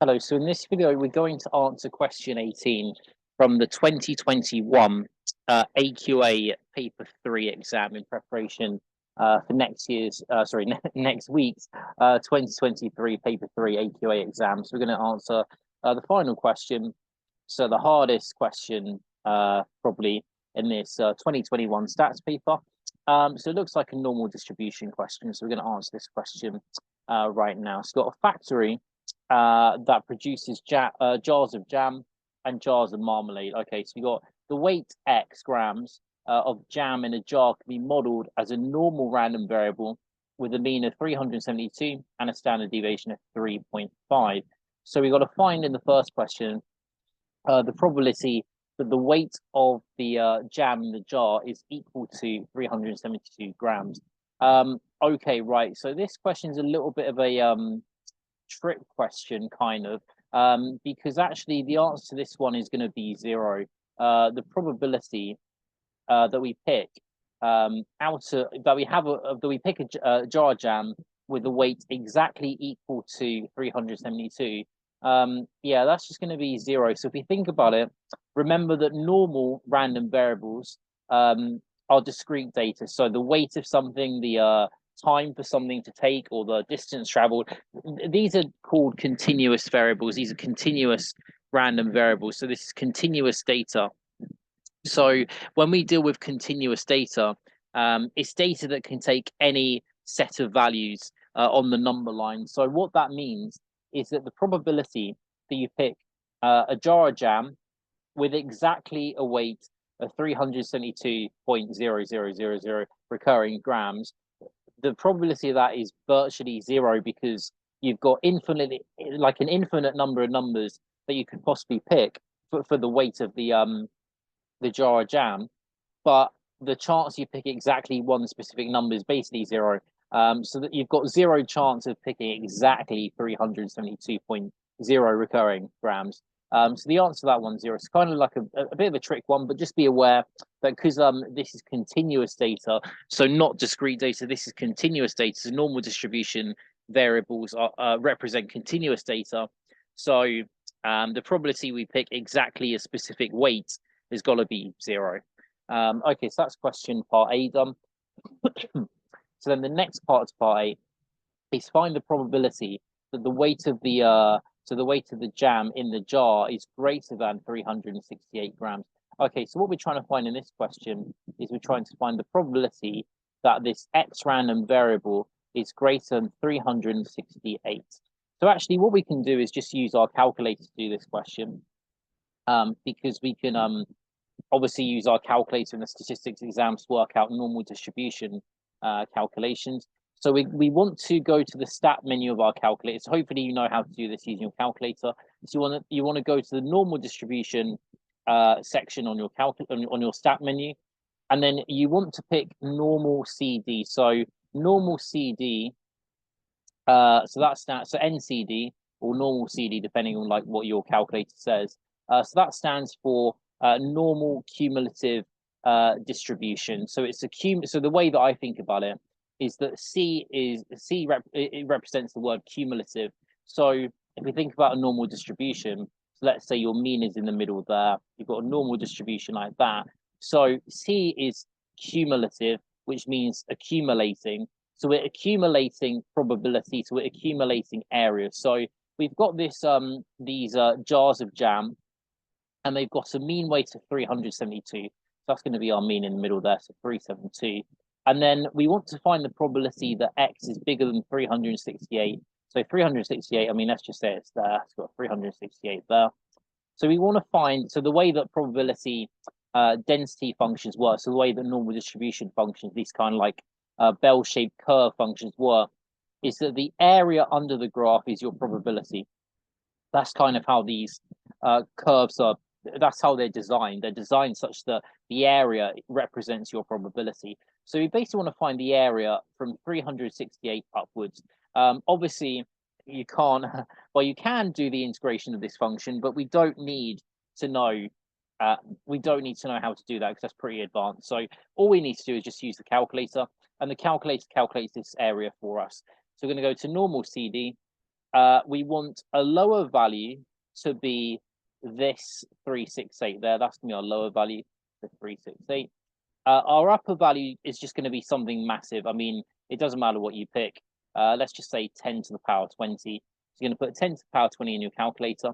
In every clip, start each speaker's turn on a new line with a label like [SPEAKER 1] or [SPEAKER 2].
[SPEAKER 1] Hello, so in this video, we're going to answer question 18 from the 2021 AQA Paper 3 exam in preparation for next week's 2023 Paper 3 AQA exam. So we're going to answer the final question, so the hardest question probably in this 2021 stats paper. So it looks like a normal distribution question, so we're going to answer this question right now. So we've got a factory that produces jars of jam and jars of marmalade. Okay, so we got the weight X grams of jam in a jar can be modeled as a normal random variable with a mean of 372 and a standard deviation of 3.5. So we got to find in the first question the probability that the weight of the jam in the jar is equal to 372 grams. Okay, right. So this question is a little bit of a trick question, kind of, because actually the answer to this one is going to be 0. The probability that we pick we pick a jar of jam with a weight exactly equal to 372. Yeah, that's just going to be 0. So if we think about it, remember that normal random variables are discrete data. So the weight of something, the time for something to take, or the distance traveled, these are called continuous variables. These are continuous random variables. So this is continuous data. So when we deal with continuous data, it's data that can take any set of values on the number line. So what that means is that the probability that you pick a jar of jam with exactly a weight of 372.0000 recurring grams, the probability of that is virtually 0, because you've got an infinite number of numbers that you could possibly pick for the weight of the jar of jam, but the chance you pick exactly one specific number is basically 0. So that you've got 0 chance of picking exactly 372.0 recurring grams. So the answer to that one's 0. It's kind of like a bit of a trick one, but just be aware that because this is continuous data, so not discrete data, this is continuous data. So normal distribution variables represent continuous data. So the probability we pick exactly a specific weight has got to be 0. Okay, so that's question part A done. So then the next part of part A is find the probability that the weight of the jam in the jar is greater than 368 grams. Okay, so what we're trying to find in this question is we're trying to find the probability that this X random variable is greater than 368. So actually what we can do is just use our calculator to do this question, because we can obviously use our calculator in the statistics exams to work out normal distribution calculations. So we want to go to the stat menu of our calculator. So hopefully you know how to do this using your calculator. So you want to go to the normal distribution section on your on your stat menu, and then you want to pick normal CD. So normal CD, so that's so NCD or normal CD, depending on like what your calculator says. So that stands for normal cumulative distribution. So it's so the way that I think about it is that it represents the word cumulative. So if we think about a normal distribution, so let's say your mean is in the middle there, you've got a normal distribution like that. So C is cumulative, which means accumulating. So we're accumulating probability, so we're accumulating area. So we've got this these jars of jam, and they've got a mean weight of 372. So that's going to be our mean in the middle there, so 372. And then we want to find the probability that X is bigger than 368. So 368, I mean, let's just say it's there. It's got 368 there. So we want to find, so the way that probability density functions work, so the way that normal distribution functions, these kind of like bell-shaped curve functions work, is that the area under the graph is your probability. That's kind of how these curves are. That's how they're designed. They're designed such that the area represents your probability. So we basically want to find the area from 368 upwards. Obviously, you can't. Well, you can do the integration of this function, but we don't need to know. We don't need to know how to do that because that's pretty advanced. So all we need to do is just use the calculator, and the calculator calculates this area for us. So we're going to go to normal CD, we want a lower value to be this 368 there. That's going to be our lower value, the 368. Our upper value is just going to be something massive. I mean, it doesn't matter what you pick. Let's just say 10 to the power 20. So you're going to put 10 to the power 20 in your calculator.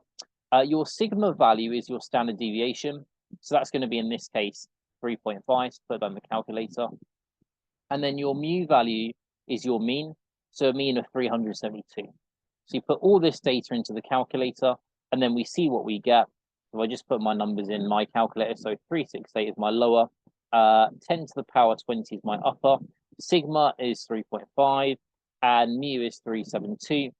[SPEAKER 1] Your sigma value is your standard deviation. So that's going to be, in this case, 3.5. So put that in the calculator. And then your mu value is your mean. So a mean of 372. So you put all this data into the calculator, and then we see what we get. So I just put my numbers in my calculator. So 368 is my lower. 10 to the power 20 is my upper. Sigma is 3.5 and mu is 372.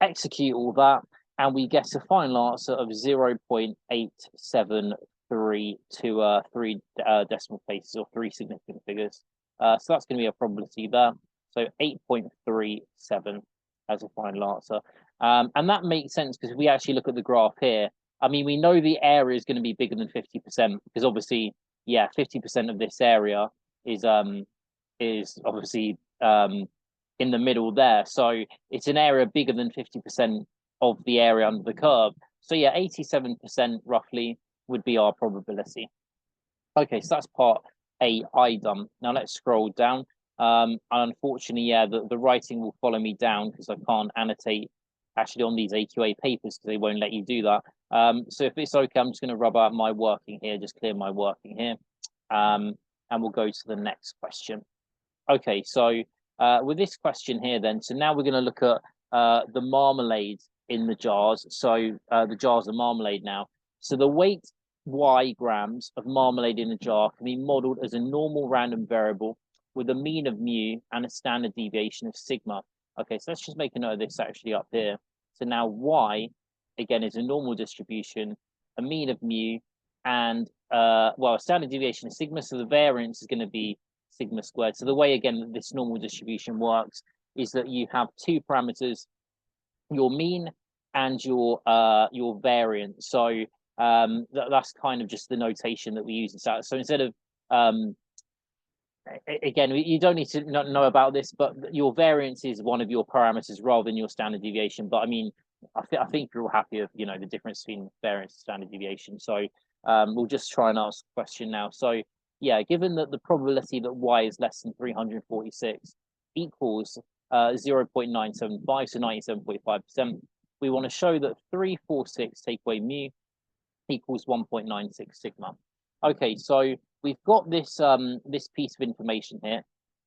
[SPEAKER 1] Execute all that, and we get a final answer of 0.873 to 3 decimal places, or 3 significant figures. So that's going to be a probability there. So 8.37 as a final answer. And that makes sense because if we actually look at the graph here, I mean, we know the area is going to be bigger than 50% because obviously, yeah, 50% of this area is obviously in the middle there. So it's an area bigger than 50% of the area under the curve. So yeah, 87% roughly would be our probability. Okay, so that's part A I done. Now let's scroll down. And unfortunately, yeah, the writing will follow me down because I can't annotate actually on these AQA papers because they won't let you do that. So if it's okay, I'm just going to rub out my working here, just clear my working here. And we'll go to the next question. Okay, so with this question here then, so now we're going to look at the marmalade in the jars. So the jars of marmalade now. So the weight y grams of marmalade in a jar can be modeled as a normal random variable with a mean of mu and a standard deviation of sigma. Okay, so let's just make a note of this actually up here. So now y, again, is a normal distribution, a mean of mu, and well, a standard deviation of sigma. So the variance is going to be sigma squared. So the way, again, that this normal distribution works is that you have two parameters, your mean and your variance. So that's kind of just the notation that we use inside. So instead of again, you don't need to know about this, but your variance is one of your parameters rather than your standard deviation. But I mean, I think you're all happy with, you know, the difference between variance and standard deviation. So we'll just try and ask a question now. So yeah, given that the probability that y is less than 346 equals 0.975, so 97.5%, we want to show that 346 take away mu equals 1.96 sigma. Okay, so we've got this this piece of information here.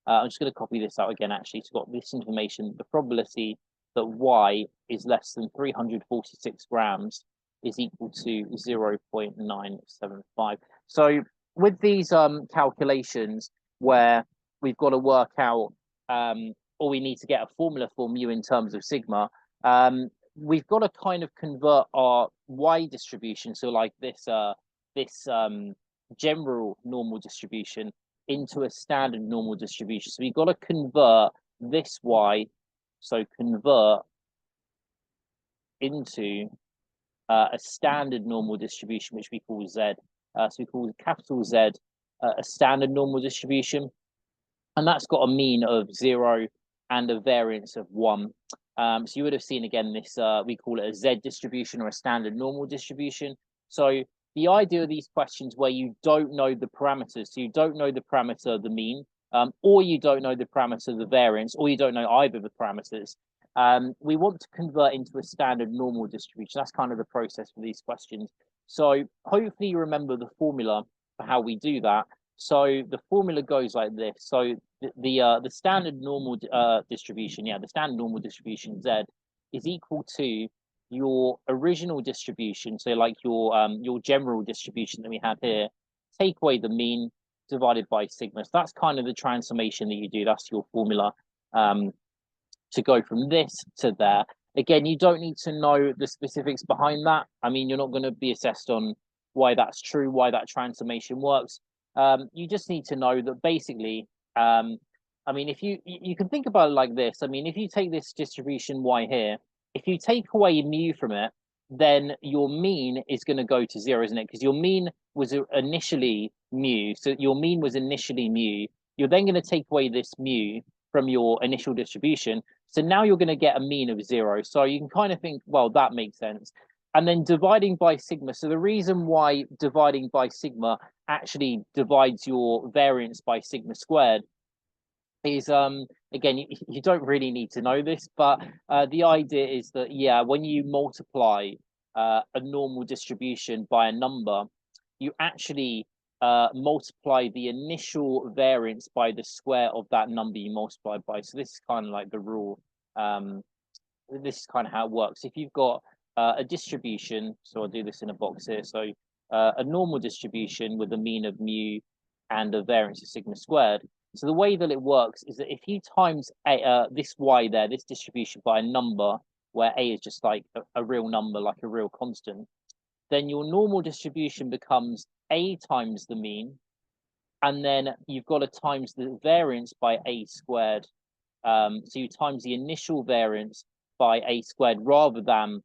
[SPEAKER 1] I'm just going to copy this out again, actually. So we've got this information, the probability that y is less than 346 grams is equal to 0.975. So with these calculations where we've got to work out or we need to get a formula for mu in terms of sigma, we've got to kind of convert our y distribution, so like this general normal distribution, into a standard normal distribution. So we've got to convert this y, so convert into a standard normal distribution, which we call z. So we call capital Z a standard normal distribution, and that's got a mean of 0 and a variance of 1. So you would have seen again this, we call it a Z distribution or a standard normal distribution. So the idea of these questions where you don't know the parameters, so you don't know the parameter of the mean, or you don't know the parameter of the variance, or you don't know either of the parameters, we want to convert into a standard normal distribution. That's kind of the process for these questions. So hopefully you remember the formula for how we do that. So the formula goes like this. So the standard normal distribution, the standard normal distribution Z is equal to your original distribution. So like your general distribution that we have here, take away the mean divided by sigma. So that's kind of the transformation that you do. That's your formula to go from this to there. Again, you don't need to know the specifics behind that. I mean, you're not going to be assessed on why that's true, why that transformation works. You just need to know that basically, I mean, if you can think about it like this. I mean, if you take this distribution y here, if you take away mu from it, then your mean is going to go to 0, isn't it? Because your mean was initially mu. So your mean was initially mu. You're then going to take away this mu from your initial distribution. So now you're going to get a mean of 0. So you can kind of think, well, that makes sense. And then dividing by sigma. So the reason why dividing by sigma actually divides your variance by sigma squared is again, you don't really need to know this, but the idea is that, yeah, when you multiply a normal distribution by a number, you actually multiply the initial variance by the square of that number you multiplied by. So this is kind of like the rule. This is kind of how it works. If you've got a distribution, so I'll do this in a box here. So a normal distribution with a mean of mu and a variance of sigma squared. So the way that it works is that if you times this y there, this distribution by a number where a is just like a real number, like a real constant, then your normal distribution becomes a times the mean, and then you've got to times the variance by a squared. So you times the initial variance by a squared rather than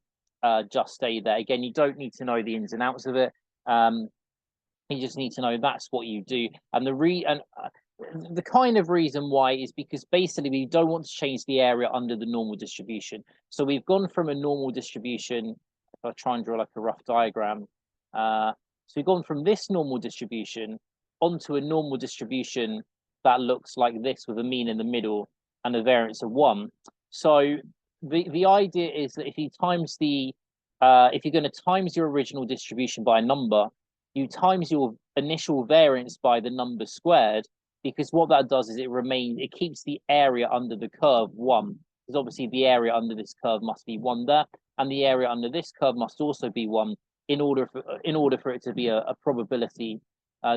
[SPEAKER 1] just a there. Again, you don't need to know the ins and outs of it. You just need to know that's what you do. And the kind of reason why is because basically we don't want to change the area under the normal distribution. So we've gone from a normal distribution, if I try and draw like a rough diagram, so we've gone from this normal distribution onto a normal distribution that looks like this with a mean in the middle and a variance of 1. So the idea is that if you times if you're going to times your original distribution by a number, you times your initial variance by the number squared, because what that does is it keeps the area under the curve 1, because obviously the area under this curve must be 1 there, and the area under this curve must also be 1 in order for it to be a probability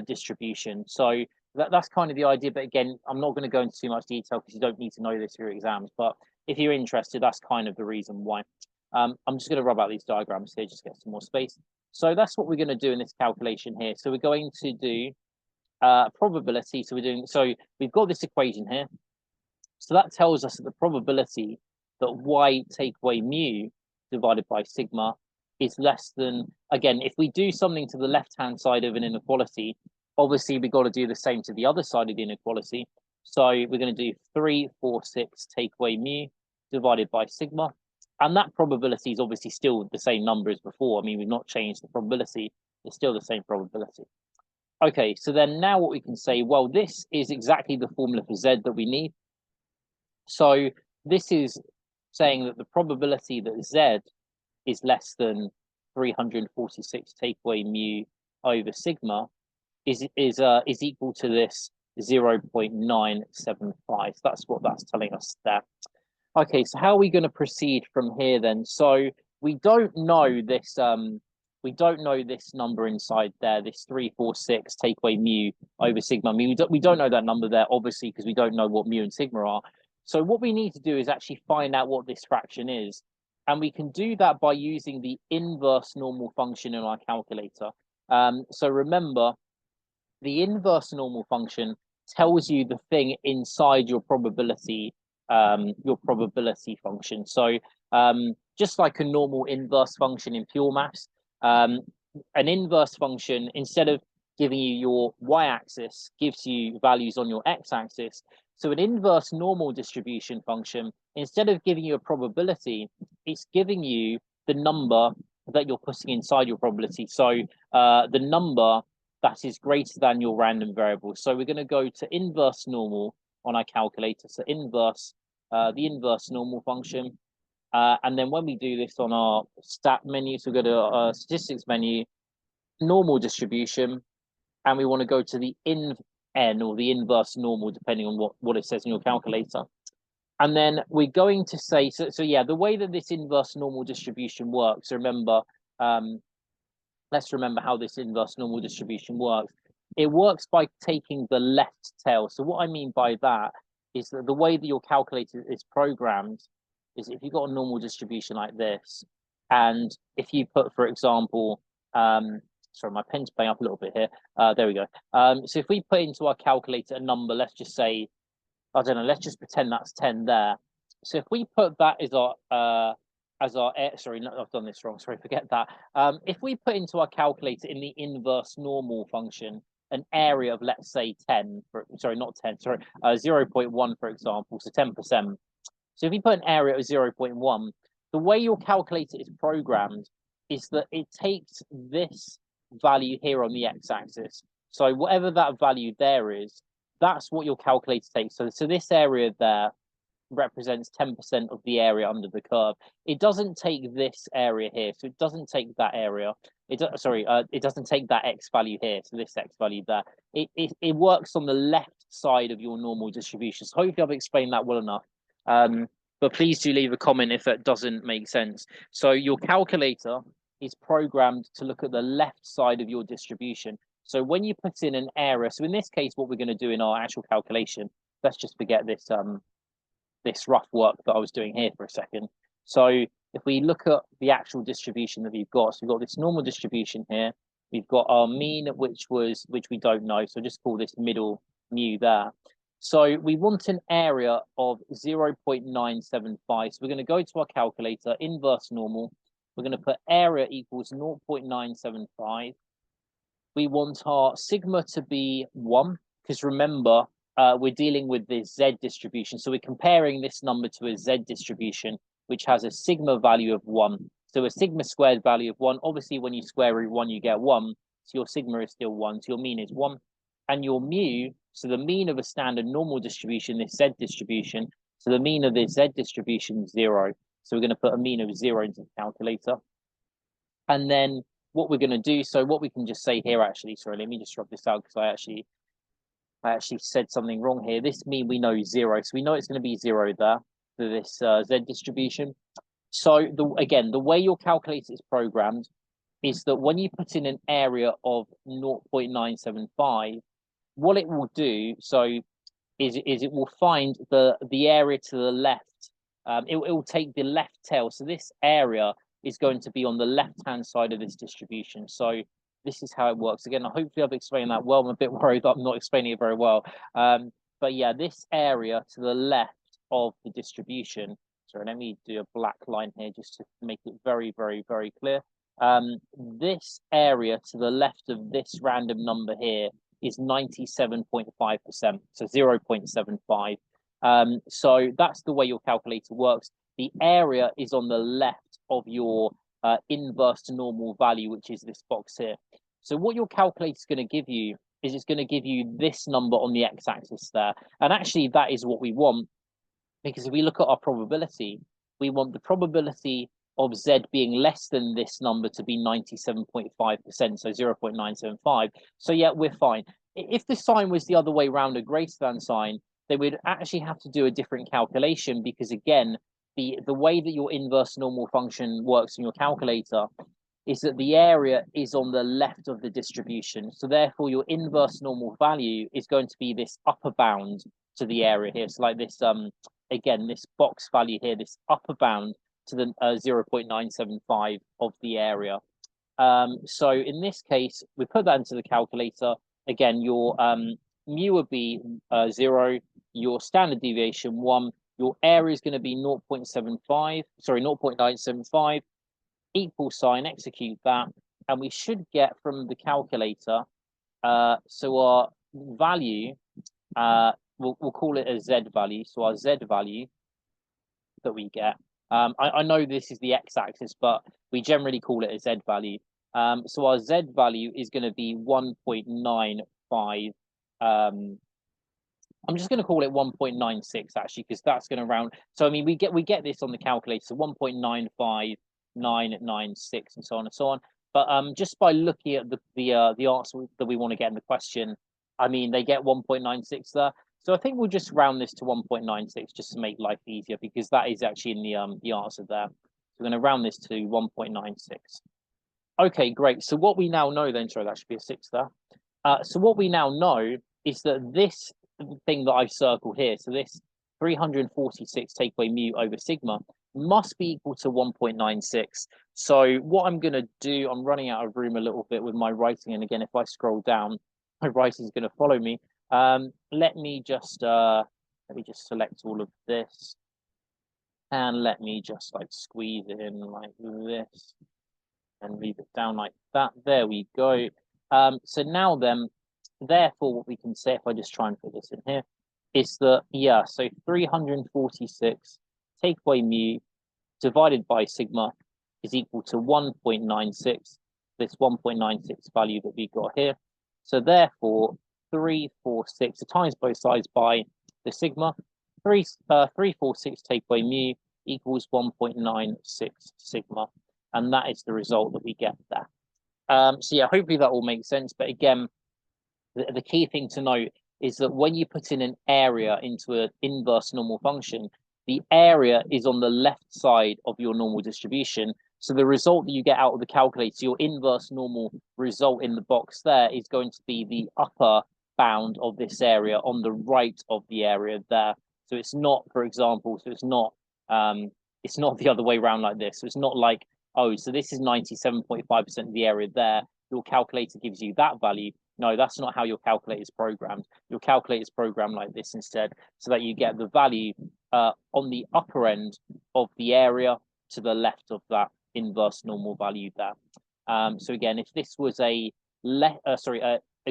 [SPEAKER 1] distribution. So that's kind of the idea. But again, I'm not going to go into too much detail because you don't need to know this for your exams. But if you're interested, that's kind of the reason why. I'm just going to rub out these diagrams here, just get some more space. So that's what we're going to do in this calculation here. So we're going to do probability. So we've got this equation here. So that tells us that the probability that y take away mu divided by sigma is less than, again, if we do something to the left-hand side of an inequality, obviously we've got to do the same to the other side of the inequality. So we're going to do 3, 4, 6 take away mu divided by sigma. And that probability is obviously still the same number as before. I mean, we've not changed the probability. It's still the same probability. Okay, so then now what we can say, well, this is exactly the formula for z that we need. So this is saying that the probability that z is less than 346 take away mu over sigma is equal to this 0.975. So that's what that's telling us there. Okay, so how are we going to proceed from here then? So we don't know this number inside there, this 346 take away mu over sigma. I mean, we don't know that number there, obviously, because we don't know what mu and sigma are. So what we need to do is actually find out what this fraction is. And we can do that by using the inverse normal function in our calculator. So remember, the inverse normal function tells you the thing inside your probability function. So just like a normal inverse function in pure maths, an inverse function, instead of giving you your y-axis, gives you values on your x-axis. So an inverse normal distribution function, instead of giving you a probability, it's giving you the number that you're putting inside your probability. So the number that is greater than your random variable. So we're going to go to inverse normal on our calculator. So the inverse normal function. And then when we do this on our stat menu, so we go to our statistics menu, normal distribution, and we want to go to the in n, or the inverse normal, depending on what it says in your calculator. And then we're going to say, so yeah, the way that this inverse normal distribution works, remember, let's remember how this inverse normal distribution works. It works by taking the left tail. So what I mean by that is that the way that your calculator is programmed is if you've got a normal distribution like this, and if you put, for example, sorry, my pen's playing up a little bit here. There we go. So if we put into our calculator a number, let's just say, I don't know, let's just pretend that's 10 there. So if we put that as our sorry, no, I've done this wrong. Sorry, forget that. If we put into our calculator in the inverse normal function an area of, let's say, 10, sorry, not 10, sorry, 0.1, for example, so 10%. So if you put an area of 0.1, the way your calculator is programmed is that it takes this value here on the x-axis. So whatever that value there is, that's what your calculator takes. So this area there represents 10% of the area under the curve. It doesn't take this area here, so it doesn't take that area. It doesn't take that x value here, so this x value there. It works on the left side of your normal distribution. So hopefully I've explained that well enough. But please do leave a comment if that doesn't make sense. So your calculator is programmed to look at the left side of your distribution. So when you put in an area, so in this case, what we're going to do in our actual calculation, let's just forget this this rough work that I was doing here for a second. So if we look at the actual distribution that we've got, so we've got this normal distribution here. We've got our mean, which we don't know. So just call this middle mu there. So we want an area of 0.975. So we're going to go to our calculator, inverse normal. We're going to put area equals 0.975. We want our sigma to be 1, because remember, we're dealing with this z distribution. So we're comparing this number to a z distribution, which has a sigma value of 1. So a sigma squared value of 1. Obviously, when you square root 1, you get 1. So your sigma is still 1. So your mean is 1. And your mu, so the mean of a standard normal distribution, this z distribution, so the mean of this z distribution is 0. So we're going to put a mean of 0 into the calculator. And then what we're going to do, so what we can just say here, actually, sorry, let me just rub this out because I actually said something wrong here. This mean we know 0. So we know it's going to be 0 there for this z distribution. So again, the way your calculator is programmed is that when you put in an area of 0.975, what it will do, so is it will find the area to the left. It will take the left tail. So this area is going to be on the left-hand side of this distribution. So this is how it works. Again, hopefully I've explained that well. I'm a bit worried that I'm not explaining it very well. But yeah, this area to the left of the distribution. Sorry, let me do a black line here just to make it very, very, very clear. This area to the left of this random number here is 97.5%, so 0.75. So that's the way your calculator works. The area is on the left of your inverse to normal value, which is this box here. So what your calculator is going to give you is it's going to give you this number on the x-axis there. And actually, that is what we want, because if we look at our probability, we want the probability of z being less than this number to be 97.5%, so 0.975. So yeah, we're fine. If the sign was the other way around, a greater than sign, they would actually have to do a different calculation, because again, the way that your inverse normal function works in your calculator is that the area is on the left of the distribution. So therefore, your inverse normal value is going to be this upper bound to the area here. So like this, again, this box value here, this upper bound to the 0.975 of the area. So in this case, we put that into the calculator. Again, your mu would be 0, your standard deviation 1, your area is going to be 0.975, equal sign, execute that, and we should get from the calculator, so our value, we'll call it a z value, so our z value that we get, I know this is the x-axis, but we generally call it a z value. So our z value is going to be 1.95. I'm just going to call it 1.96 actually, because that's going to round. So I mean, we get this on the calculator, so 1.95996 and so on and so on. But just by looking at the answer that we want to get in the question, I mean, they get 1.96 there. So I think we'll just round this to 1.96 just to make life easier, because that is actually in the answer there. So we're going to round this to 1.96. Okay, great. So what we now know then, sorry, that should be a 6 there. So what we now know is that this thing that I've circled here, so this 346 take away mu over sigma must be equal to 1.96. So what I'm going to do, I'm running out of room a little bit with my writing, and again, if I scroll down, my writing is going to follow me. Let me just select all of this, and let me just like squeeze it in like this and leave it down like that. There we go. So now then, therefore, what we can say, if I just try and put this in here, is that, yeah, so 346 take away mu divided by sigma is equal to 1.96, this 1.96 value that we got here. So therefore, 346, so times both sides by the sigma, 346 take away mu equals 1.96 sigma. And that is the result that we get there. So yeah, hopefully that all makes sense. But again, the key thing to note is that when you put in an area into an inverse normal function, the area is on the left side of your normal distribution. So the result that you get out of the calculator, your inverse normal result in the box there, is going to be the upper bound of this area on the right of the area there. So it's not, for example, so it's not the other way around like this. So it's not like, oh, so this is 97.5% of the area there. Your calculator gives you that value. No, that's not how your calculator is programmed. Your calculator is programmed like this instead, so that you get the value on the upper end of the area to the left of that inverse normal value there. So again, if this was a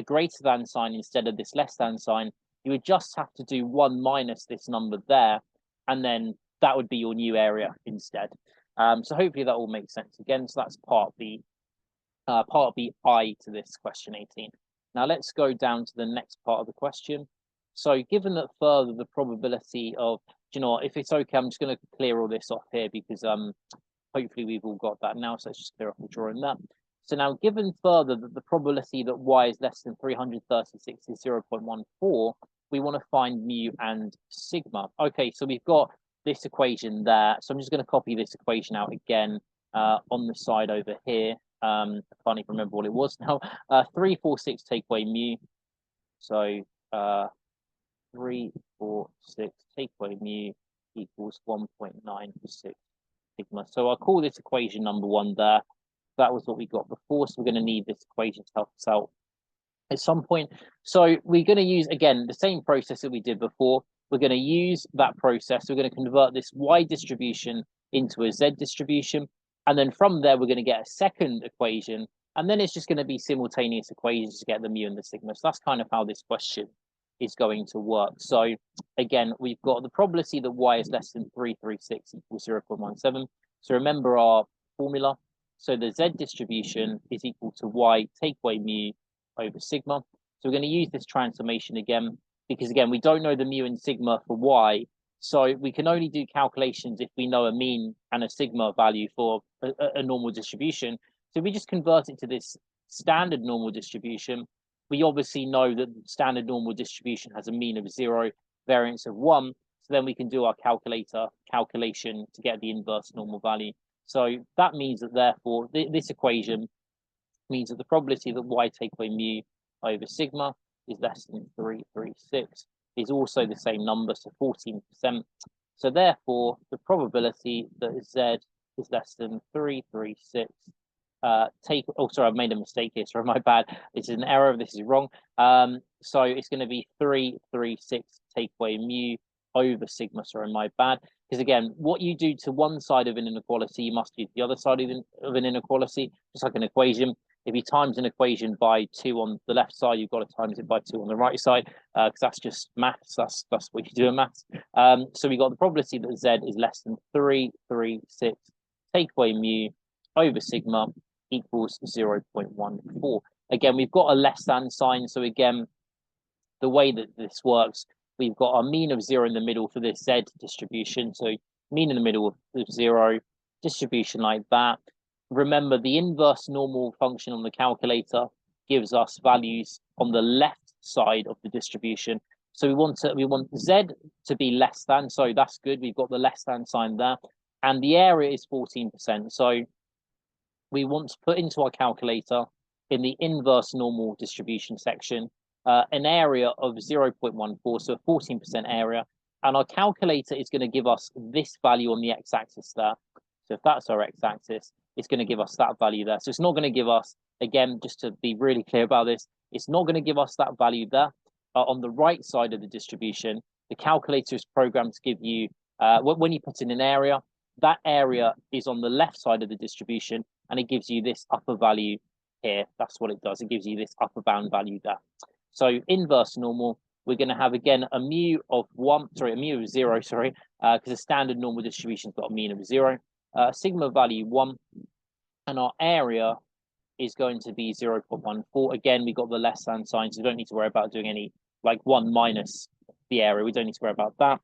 [SPEAKER 1] greater than sign instead of this less than sign, you would just have to do 1 minus this number there, and then that would be your new area instead. So hopefully that all makes sense again. So that's part B I to this question 18. Now let's go down to the next part of the question. So given that further the probability of, you know, if it's okay, I'm just going to clear all this off here because hopefully we've all got that now. So let's just clear off the drawing that. So now given further that the probability that y is less than 336 is 0.14, we want to find mu and sigma. Okay, so we've got this equation there. So I'm just going to copy this equation out again on the side over here. I can't even remember what it was now. 346 take away mu. So 346 take away mu equals 1.96 sigma. So I'll call this equation number 1 there. That was what we got before. So we're going to need this equation to help us out at some point. So we're going to use, again, the same process that we did before. We're going to use that process. We're going to convert this y distribution into a z distribution. And then from there, we're going to get a second equation. And then it's just going to be simultaneous equations to get the mu and the sigma. So that's kind of how this question is going to work. So again, we've got the probability that y is less than 336 equals 0.17. So remember our formula. So the z distribution is equal to y take away mu over sigma. So we're going to use this transformation again, because again, we don't know the mu and sigma for y. So we can only do calculations if we know a mean and a sigma value for a normal distribution. So we just convert it to this standard normal distribution. We obviously know that the standard normal distribution has a mean of 0, variance of 1. So then we can do our calculation to get the inverse normal value. So that means that therefore this equation means that the probability that y take away mu over sigma is less than 336 is also the same number, so 14%. So therefore, the probability that z is less than 336 sorry, I've made a mistake here, sorry, my bad. This is an error, this is wrong. So it's going to be 336 take away mu over sigma, sorry, my bad. Because again, what you do to one side of an inequality, you must do to the other side of an inequality, just like an equation. If you times an equation by 2 on the left side, you've got to times it by 2 on the right side, because that's just maths. That's what you do in maths. So we got the probability that z is less than 336 take away mu over sigma equals 0.14. Again, we've got a less than sign. So again, the way that this works, we've got a mean of 0 in the middle for this z distribution. So mean in the middle of 0, distribution like that. Remember, the inverse normal function on the calculator gives us values on the left side of the distribution. So we want z to be less than, so that's good. We've got the less than sign there. And the area is 14%. So we want to put into our calculator in the inverse normal distribution section an area of 0.14, so a 14% area. And our calculator is going to give us this value on the x-axis there. So if that's our x-axis, it's going to give us that value there. So it's not going to give us, again, just to be really clear about this, it's not going to give us that value there. On the right side of the distribution, the calculator is programmed to give you, when you put in an area, that area is on the left side of the distribution, and it gives you this upper value here. That's what it does. It gives you this upper bound value there. So inverse normal, we're going to have again a mu of 0, sorry, because the standard normal distribution's got a mean of 0, sigma value 1, and our area is going to be 0.14. Again, we got the less than sign, so we don't need to worry about doing any, like 1 minus the area. We don't need to worry about that.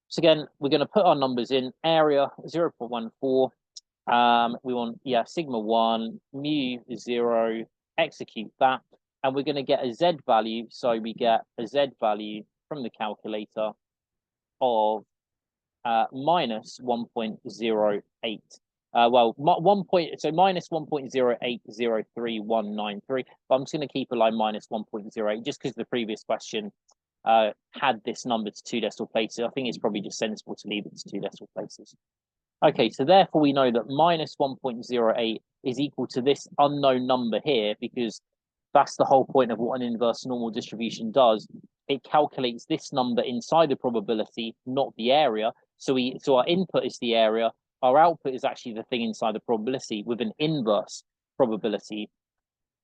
[SPEAKER 1] So again, we're going to put our numbers in. Area 0.14. We want, sigma 1, mu 0, execute that. And we're going to get a Z value. So we get a Z value from the calculator of minus 1.08. Well, minus 1.08031993. But I'm just going to keep a line minus 1.08 just because the previous question had this number to 2 decimal places. I think it's probably just sensible to leave it to 2 decimal places. Okay, so therefore we know that minus 1.08 is equal to this unknown number here, because that's the whole point of what an inverse normal distribution does. It calculates this number inside the probability, not the area. So our input is the area. Our output is actually the thing inside the probability with an inverse probability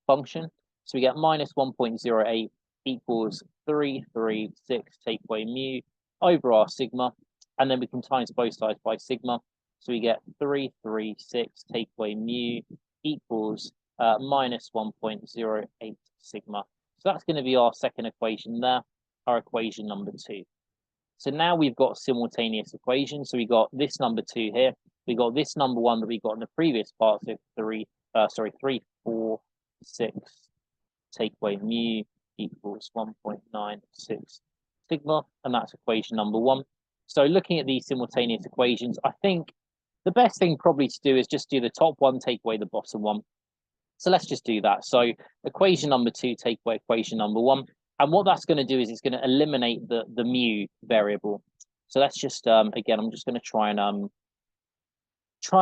[SPEAKER 1] function. So we get minus 1.08 equals 336 take away mu over our sigma. And then we can times both sides by sigma. So we get 336 take away mu equals minus 1.08 sigma. So that's going to be our second equation there, our equation number 2. So now we've got simultaneous equations. So we got this number 2 here. We got this number 1 that we got in the previous part. So 346 take away mu equals 1.96 sigma, and that's equation number 1. So looking at these simultaneous equations, I think the best thing probably to do is just do the top one, take away the bottom one. So let's just do that. So equation number 2, take away equation number 1. And what that's going to do is it's going to eliminate the mu variable. So let's just, again, I'm just going to try and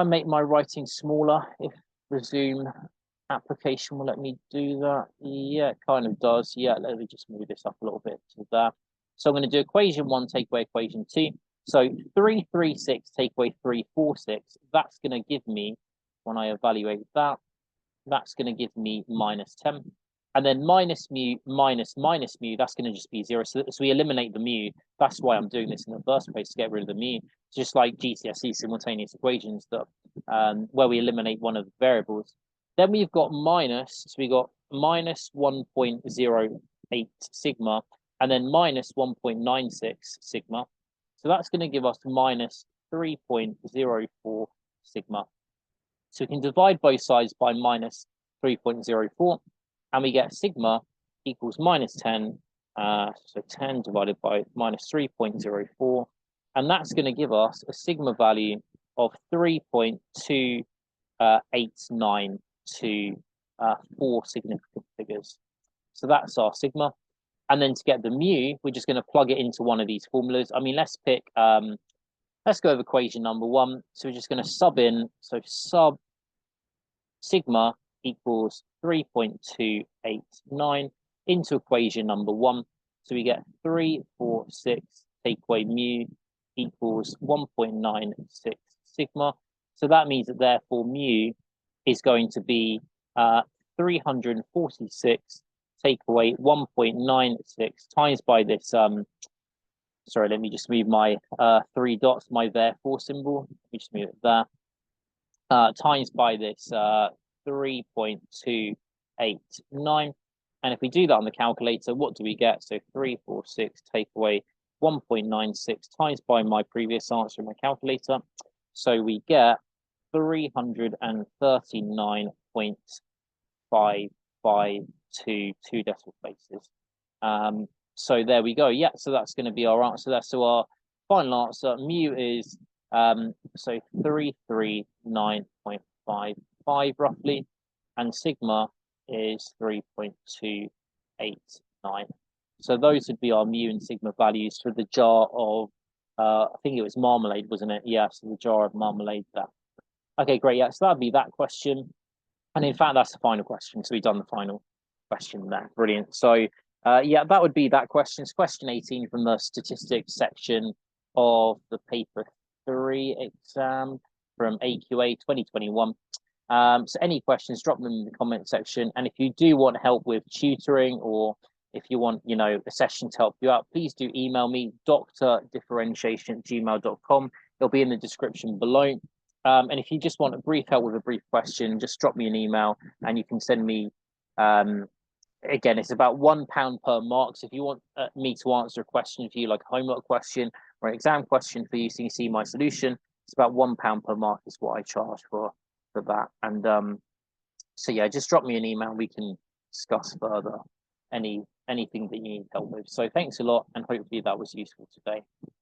[SPEAKER 1] make my writing smaller. If resume application will let me do that. Yeah, it kind of does. Yeah, let me just move this up a little bit to there. So I'm going to do equation 1, take away equation 2. So 336 take away 346, that's going to give me, when I evaluate that, that's going to give me minus 10. And then minus mu minus minus mu, that's going to just be 0. So we eliminate the mu. That's why I'm doing this in the first place, to get rid of the mu. It's just like GCSE simultaneous equations, that where we eliminate one of the variables. Then we've got minus, so we got minus 1.08 sigma, and then minus 1.96 sigma. So that's going to give us minus 3.04 sigma. So we can divide both sides by minus 3.04, and we get sigma equals minus 10. So 10 divided by minus 3.04, and that's going to give us a sigma value of 3.289 to 4 significant figures. So that's our sigma. And then to get the mu, we're just going to plug it into one of these formulas. I mean, let's pick, let's go with equation number 1. So we're just going to sub in, so sub sigma equals 3.289 into equation number 1. So we get 346 take away mu equals 1.96 sigma. So that means that therefore mu is going to be 346 take away 1.96 times by this, sorry, let me just move my 3 dots, my therefore symbol. Let me just move it there. Times by this 3.289. And if we do that on the calculator, what do we get? So 346 take away 1.96 times by my previous answer in my calculator. So we get 339.552 2 decimal places. So there we go. Yeah, so that's going to be our answer there. So our final answer, mu is so 339.55 roughly, and sigma is 3.289. So those would be our mu and sigma values for the jar of, I think it was marmalade, wasn't it? Yeah, so the jar of marmalade there. Okay, great. Yeah, so that'd be that question. And in fact, that's the final question. So we've done the final question there. Brilliant. So yeah, that would be that question. It's question 18 from the statistics section of the paper 3 exam from AQA 2021. So any questions, drop them in the comment section. And if you do want help with tutoring or if you want, you know, a session to help you out, please do email me, drdifferentiation@gmail.com. It'll be in the description below. And if you just want a brief help with a brief question, just drop me an email and you can send me, again, it's about £1 per mark. So if you want me to answer a question for you, like a homework question or an exam question for you, so you see my solution, it's about £1 per mark is what I charge for that. And so yeah, just drop me an email. We can discuss further anything that you need help with. So thanks a lot, and hopefully that was useful today.